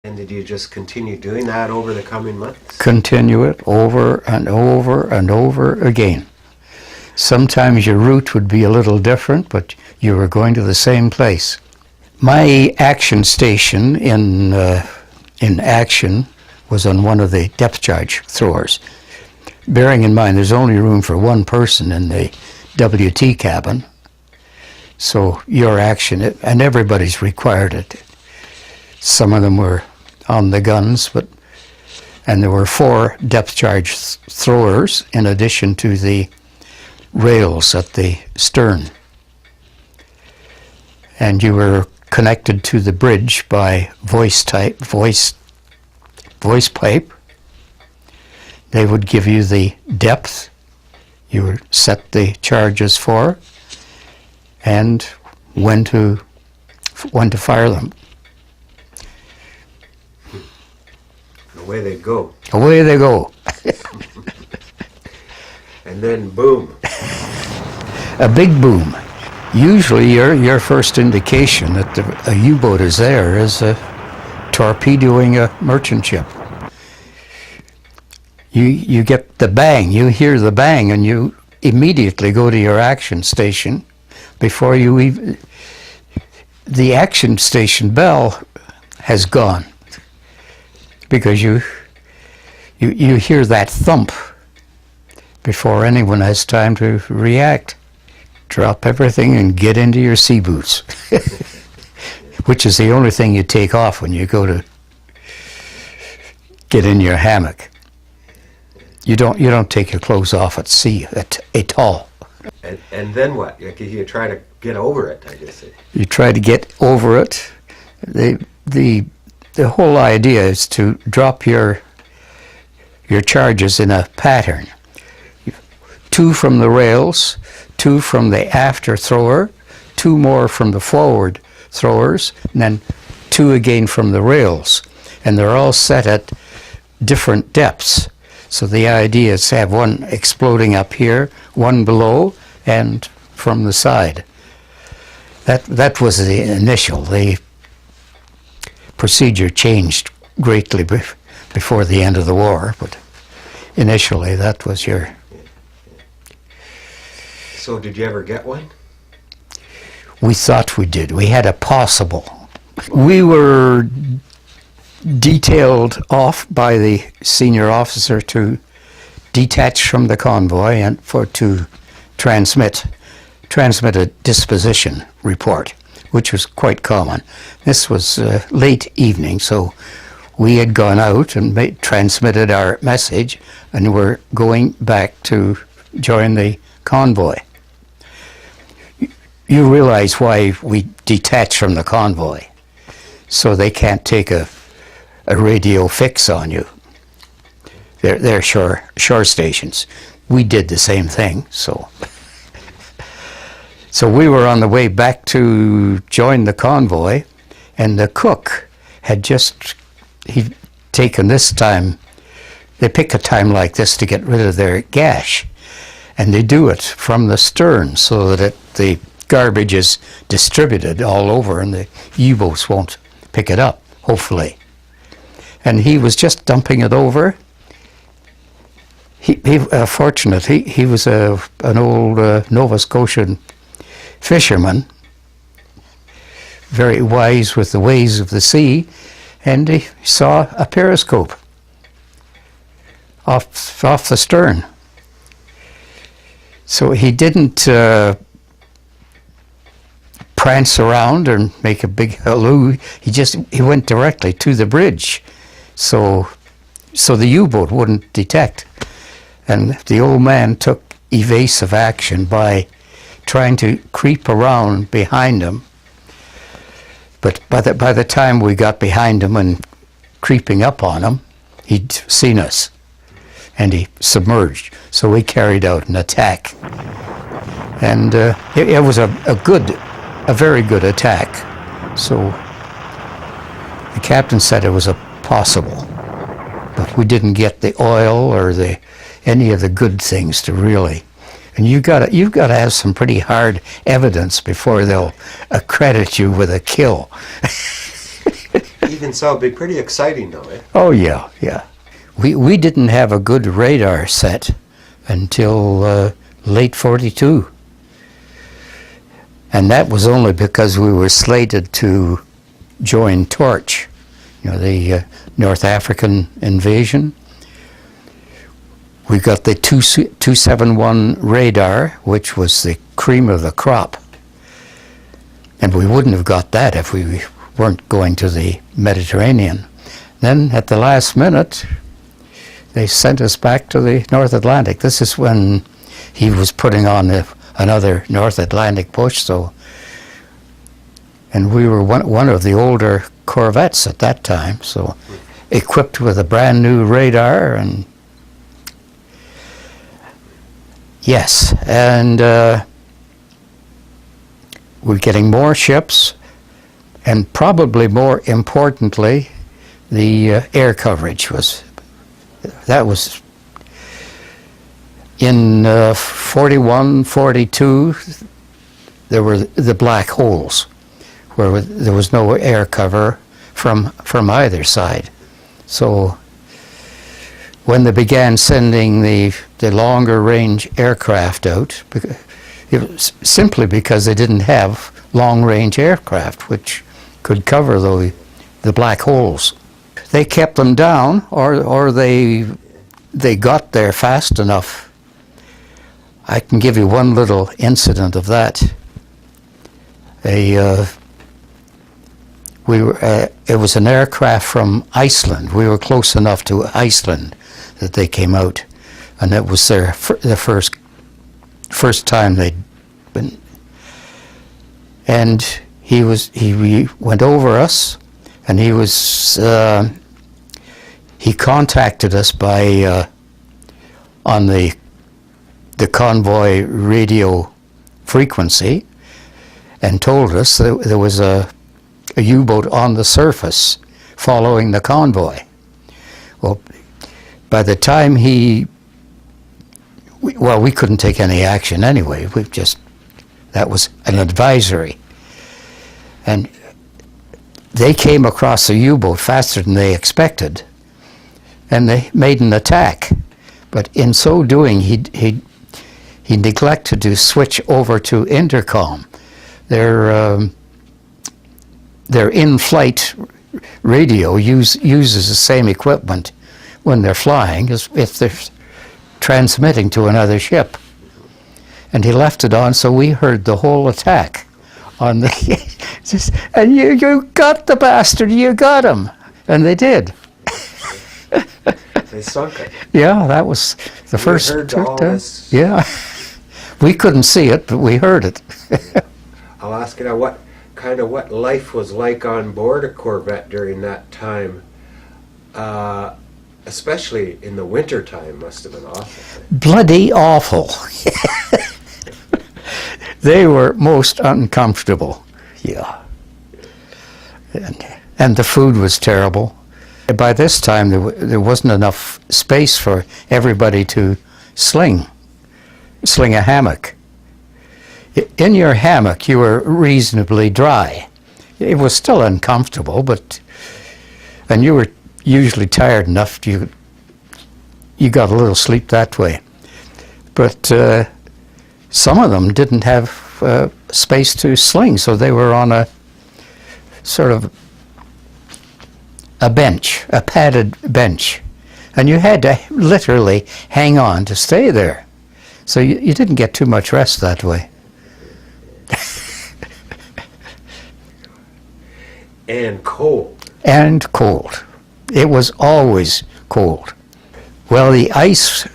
And did you just continue doing that over the coming months? Continue it over and over and over again. Sometimes your route would be a little different, but you were going to the same place. My action station in action was on one of the depth charge throwers. Bearing in mind there's only room for one person in the WT cabin, so your action, and everybody's required it. Some of them were on the guns, and there were 4 depth charge throwers in addition to the rails at the stern. And you were connected to the bridge by voice pipe. They would give you the depth you would set the charges for and when to fire them. Away they go. Away they go. And then boom. A big boom. Usually your first indication that a U-boat is there is torpedoing a merchant ship. You get the bang, you hear the bang, and you immediately go to your action station before you even... The action station bell has gone because you hear that thump before anyone has time to react. Drop everything and get into your sea boots, which is the only thing you take off when you go to get in your hammock. You don't take your clothes off at sea at all. And then what? You try to get over it, I guess. You try to get over it. The whole idea is to drop your charges in a pattern. 2 from the rails, 2 from the after thrower, 2 more from the forward throwers, and then 2 again from the rails. And they're all set at different depths. So the idea is to have one exploding up here, one below, and from the side. That was the initial. The procedure changed greatly before the end of the war, but initially that was your... So did you ever get one? We thought we did. We had a possible. We were detailed off by the senior officer to detach from the convoy and to transmit a disposition report, which was quite common. This was late evening, so we had gone out and transmitted our message and were going back to join the convoy. You realize why we detach from the convoy, so they can't take a radio fix on you. They're shore stations. We did the same thing, so we were on the way back to join the convoy, and the cook had he'd taken this time. They pick a time like this to get rid of their gash, and they do it from the stern so that the garbage is distributed all over and the U-boats won't pick it up, hopefully. And he was just dumping it over. Fortunately, he was an old Nova Scotian fisherman, very wise with the ways of the sea, and he saw a periscope off the stern. So he didn't prance around and make a big halloo. He went directly to the bridge, so the U-boat wouldn't detect. And the old man took evasive action by trying to creep around behind him. But by the time we got behind him and creeping up on him, he'd seen us, and he submerged. So we carried out an attack, and it was a very good attack. So the captain said it was a possible, but we didn't get the oil or any of the good things to really. And you've got to have some pretty hard evidence before they'll accredit you with a kill. Even so, it'd be pretty exciting though, eh? Oh yeah, yeah. We didn't have a good radar set until late 42. And that was only because we were slated to join Torch, the North African invasion. We got the 271 radar, which was the cream of the crop. And we wouldn't have got that if we weren't going to the Mediterranean. Then at the last minute, they sent us back to the North Atlantic. This is when he was putting on another North Atlantic push, and we were one of the older corvettes at that time, so equipped with a brand new radar, and yes, and we're getting more ships, and probably more importantly, the air coverage was in 41, 42, there were the black holes where there was no air cover from either side. So when they began sending the longer range aircraft out, it was simply because they didn't have long range aircraft which could cover the black holes. They kept them down, or they got there fast enough. I can give you one little incident of that. It was an aircraft from Iceland. We were close enough to Iceland that they came out, and it was the first time they'd been. And he went over us, and he contacted us by on the convoy radio frequency, and told us that there was a U-boat on the surface following the convoy. Well, by the time we couldn't take any action anyway. That was an advisory. And they came across the U-boat faster than they expected, and they made an attack. But in so doing, he neglected to switch over to intercom. Their in-flight radio uses the same equipment when they're flying as if they're transmitting to another ship. And he left it on, so we heard the whole attack on the. And you got the bastard, you got him, and they did. They sunk it. Yeah, that was the first. Heard all this. Yeah, we couldn't see it, but we heard it. I'll ask you now, what life was like on board a Corvette during that time, especially in the winter time. Must have been awful. Bloody awful. They were most uncomfortable. Yeah, and the food was terrible. By this time, there wasn't enough space for everybody to sling a hammock. In your hammock, you were reasonably dry. It was still uncomfortable, and you were usually tired enough you got a little sleep that way. But some of them didn't have space to sling, so they were on a sort of a bench, a padded bench, and you had to literally hang on to stay there. So you didn't get too much rest that way. And cold. And cold. It was always cold. Well, the ice